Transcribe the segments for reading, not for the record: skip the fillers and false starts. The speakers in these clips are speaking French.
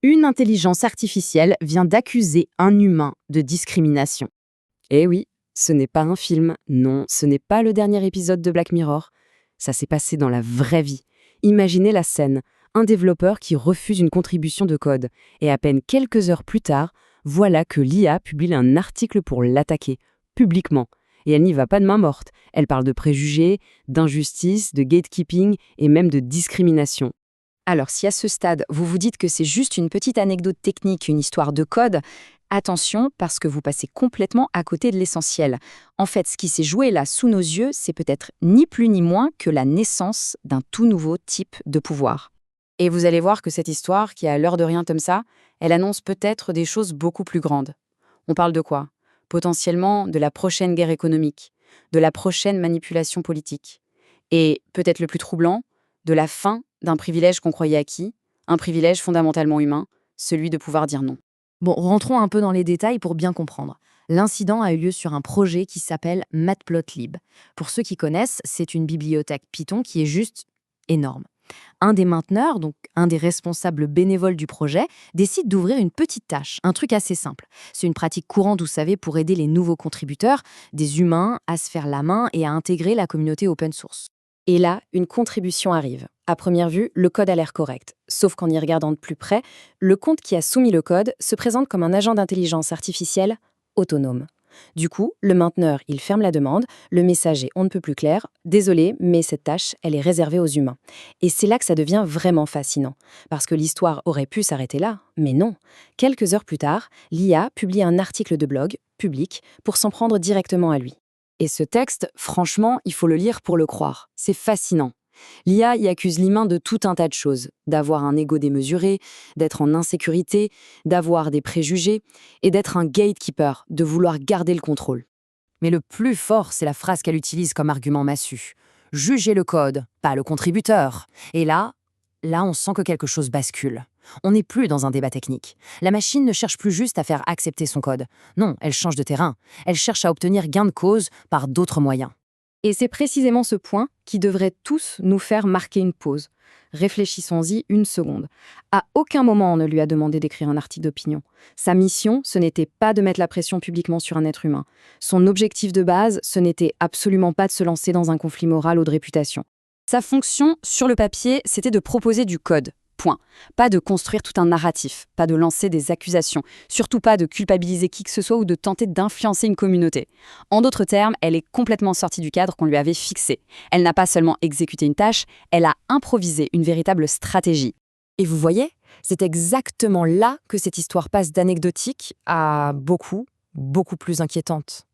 Une intelligence artificielle vient d'accuser un humain de discrimination. Eh oui, ce n'est pas un film, non, ce n'est pas le dernier épisode de Black Mirror. Ça s'est passé dans la vraie vie. Imaginez la scène, un développeur qui refuse une contribution de code, et à peine quelques heures plus tard, voilà que l'IA publie un article pour l'attaquer, publiquement. Et elle n'y va pas de main morte, elle parle de préjugés, d'injustice, de gatekeeping et même de discrimination. Alors, si à ce stade, vous vous dites que c'est juste une petite anecdote technique, une histoire de code, attention parce que vous passez complètement à côté de l'essentiel. En fait, ce qui s'est joué là sous nos yeux, c'est peut-être ni plus ni moins que la naissance d'un tout nouveau type de pouvoir. Et vous allez voir que cette histoire, qui a l'air de rien comme ça, elle annonce peut-être des choses beaucoup plus grandes. On parle de quoi? Potentiellement de la prochaine guerre économique, de la prochaine manipulation politique. Et, peut-être le plus troublant, de la fin d'un privilège qu'on croyait acquis, un privilège fondamentalement humain, celui de pouvoir dire non. Bon, rentrons un peu dans les détails pour bien comprendre. L'incident a eu lieu sur un projet qui s'appelle Matplotlib. Pour ceux qui connaissent, c'est une bibliothèque Python qui est juste énorme. Un des mainteneurs, donc un des responsables bénévoles du projet, décide d'ouvrir une petite tâche, un truc assez simple. C'est une pratique courante, vous savez, pour aider les nouveaux contributeurs, des humains, à se faire la main et à intégrer la communauté open source. Et là, une contribution arrive. À première vue, le code a l'air correct. Sauf qu'en y regardant de plus près, le compte qui a soumis le code se présente comme un agent d'intelligence artificielle autonome. Du coup, le mainteneur, il ferme la demande, le message est on ne peut plus clair, désolé, mais cette tâche, elle est réservée aux humains. Et c'est là que ça devient vraiment fascinant. Parce que l'histoire aurait pu s'arrêter là, mais non. Quelques heures plus tard, l'IA publie un article de blog, public, pour s'en prendre directement à lui. Et ce texte, franchement, il faut le lire pour le croire. C'est fascinant. L'IA y accuse l'humain de tout un tas de choses, d'avoir un ego démesuré, d'être en insécurité, d'avoir des préjugés et d'être un gatekeeper, de vouloir garder le contrôle. Mais le plus fort, c'est la phrase qu'elle utilise comme argument massu. Jugez le code, pas le contributeur. Et là, on sent que quelque chose bascule. On n'est plus dans un débat technique. La machine ne cherche plus juste à faire accepter son code. Non, elle change de terrain. Elle cherche à obtenir gain de cause par d'autres moyens. Et c'est précisément ce point qui devrait tous nous faire marquer une pause. Réfléchissons-y une seconde. À aucun moment on ne lui a demandé d'écrire un article d'opinion. Sa mission, ce n'était pas de mettre la pression publiquement sur un être humain. Son objectif de base, ce n'était absolument pas de se lancer dans un conflit moral ou de réputation. Sa fonction, sur le papier, c'était de proposer du code. Point. Pas de construire tout un narratif, pas de lancer des accusations, surtout pas de culpabiliser qui que ce soit ou de tenter d'influencer une communauté. En d'autres termes, elle est complètement sortie du cadre qu'on lui avait fixé. Elle n'a pas seulement exécuté une tâche, elle a improvisé une véritable stratégie. Et vous voyez, c'est exactement là que cette histoire passe d'anecdotique à beaucoup plus inquiétante.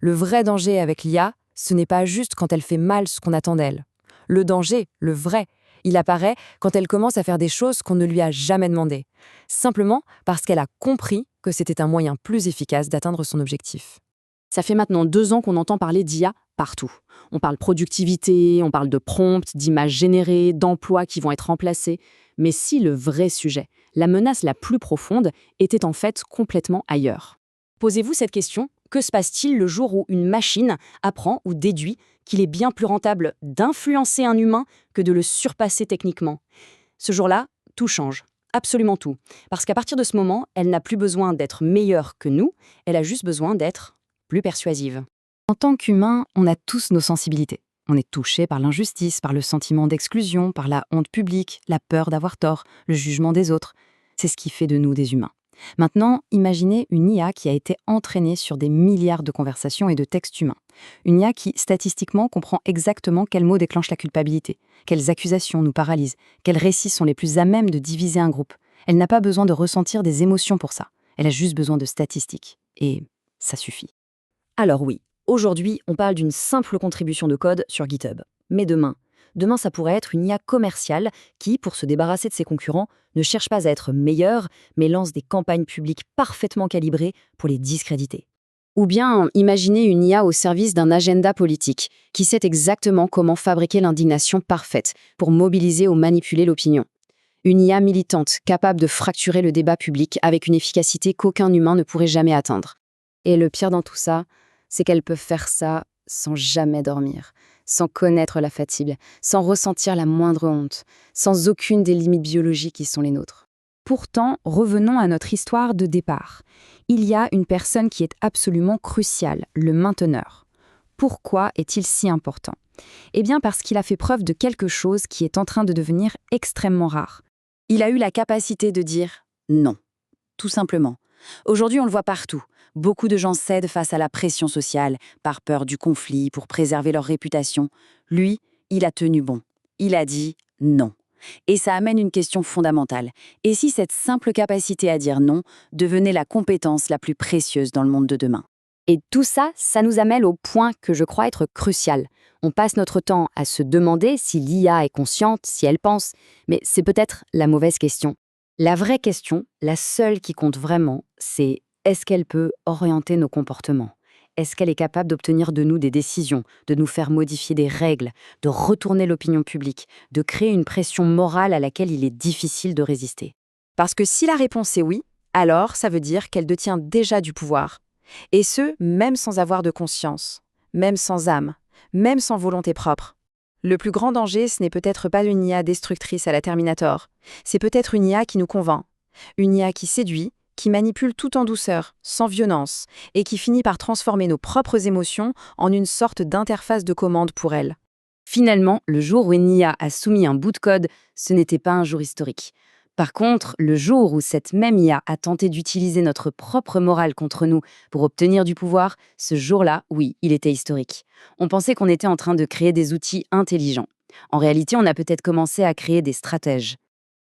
Le vrai danger avec l'IA, ce n'est pas juste quand elle fait mal ce qu'on attend d'elle. Le danger, le vrai, il apparaît quand elle commence à faire des choses qu'on ne lui a jamais demandées, simplement parce qu'elle a compris que c'était un moyen plus efficace d'atteindre son objectif. Ça fait maintenant 2 ans qu'on entend parler d'IA partout. On parle productivité, on parle de prompts, d'images générées, d'emplois qui vont être remplacés. Mais si le vrai sujet, la menace la plus profonde, était en fait complètement ailleurs. Posez-vous cette question, que se passe-t-il le jour où une machine apprend ou déduit qu'il est bien plus rentable d'influencer un humain que de le surpasser techniquement? Ce jour-là, tout change. Absolument tout. Parce qu'à partir de ce moment, elle n'a plus besoin d'être meilleure que nous, elle a juste besoin d'être plus persuasive. En tant qu'humains, on a tous nos sensibilités. On est touché par l'injustice, par le sentiment d'exclusion, par la honte publique, la peur d'avoir tort, le jugement des autres. C'est ce qui fait de nous des humains. Maintenant, imaginez une IA qui a été entraînée sur des milliards de conversations et de textes humains. Une IA qui, statistiquement, comprend exactement quels mots déclenchent la culpabilité, quelles accusations nous paralysent, quels récits sont les plus à même de diviser un groupe. Elle n'a pas besoin de ressentir des émotions pour ça. Elle a juste besoin de statistiques. Et ça suffit. Alors oui, aujourd'hui, on parle d'une simple contribution de code sur GitHub. Mais demain, ça pourrait être une IA commerciale qui, pour se débarrasser de ses concurrents, ne cherche pas à être meilleure, mais lance des campagnes publiques parfaitement calibrées pour les discréditer. Ou bien imaginez une IA au service d'un agenda politique, qui sait exactement comment fabriquer l'indignation parfaite pour mobiliser ou manipuler l'opinion. Une IA militante, capable de fracturer le débat public avec une efficacité qu'aucun humain ne pourrait jamais atteindre. Et le pire dans tout ça, c'est qu'elles peuvent faire ça sans jamais dormir, sans connaître la fatigue, sans ressentir la moindre honte, sans aucune des limites biologiques qui sont les nôtres. Pourtant, revenons à notre histoire de départ. Il y a une personne qui est absolument cruciale, le mainteneur. Pourquoi est-il si important? Eh bien parce qu'il a fait preuve de quelque chose qui est en train de devenir extrêmement rare. Il a eu la capacité de dire non, tout simplement. Aujourd'hui, on le voit partout. Beaucoup de gens cèdent face à la pression sociale, par peur du conflit, pour préserver leur réputation. Lui, il a tenu bon. Il a dit non. Et ça amène une question fondamentale. Et si cette simple capacité à dire non devenait la compétence la plus précieuse dans le monde de demain? Et tout ça, ça nous amène au point que je crois être crucial. On passe notre temps à se demander si l'IA est consciente, si elle pense, mais c'est peut-être la mauvaise question. La vraie question, la seule qui compte vraiment, c'est est-ce qu'elle peut orienter nos comportements? Est-ce qu'elle est capable d'obtenir de nous des décisions, de nous faire modifier des règles, de retourner l'opinion publique, de créer une pression morale à laquelle il est difficile de résister? Parce que si la réponse est oui, alors ça veut dire qu'elle détient déjà du pouvoir. Et ce, même sans avoir de conscience, même sans âme, même sans volonté propre. Le plus grand danger, ce n'est peut-être pas une IA destructrice à la Terminator. C'est peut-être une IA qui nous convainc. Une IA qui séduit, qui manipule tout en douceur, sans violence, et qui finit par transformer nos propres émotions en une sorte d'interface de commande pour elle. Finalement, le jour où une IA a soumis un bout de code, ce n'était pas un jour historique. Par contre, le jour où cette même IA a tenté d'utiliser notre propre morale contre nous pour obtenir du pouvoir, ce jour-là, oui, il était historique. On pensait qu'on était en train de créer des outils intelligents. En réalité, on a peut-être commencé à créer des stratèges.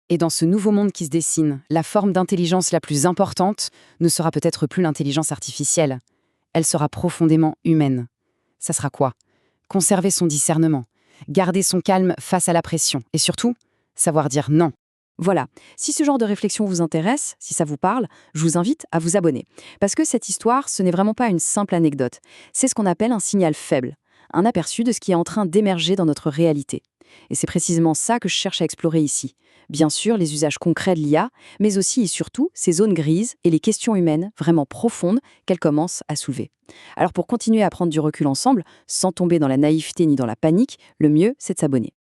Et dans ce nouveau monde qui se dessine, la forme d'intelligence la plus importante ne sera peut-être plus l'intelligence artificielle. Elle sera profondément humaine. Ça sera quoi? Conserver son discernement, garder son calme face à la pression et surtout, savoir dire non. Voilà, si ce genre de réflexion vous intéresse, si ça vous parle, je vous invite à vous abonner. Parce que cette histoire, ce n'est vraiment pas une simple anecdote. C'est ce qu'on appelle un signal faible, un aperçu de ce qui est en train d'émerger dans notre réalité. Et c'est précisément ça que je cherche à explorer ici. Bien sûr, les usages concrets de l'IA, mais aussi et surtout ces zones grises et les questions humaines vraiment profondes qu'elle commence à soulever. Alors pour continuer à prendre du recul ensemble, sans tomber dans la naïveté ni dans la panique, le mieux, c'est de s'abonner.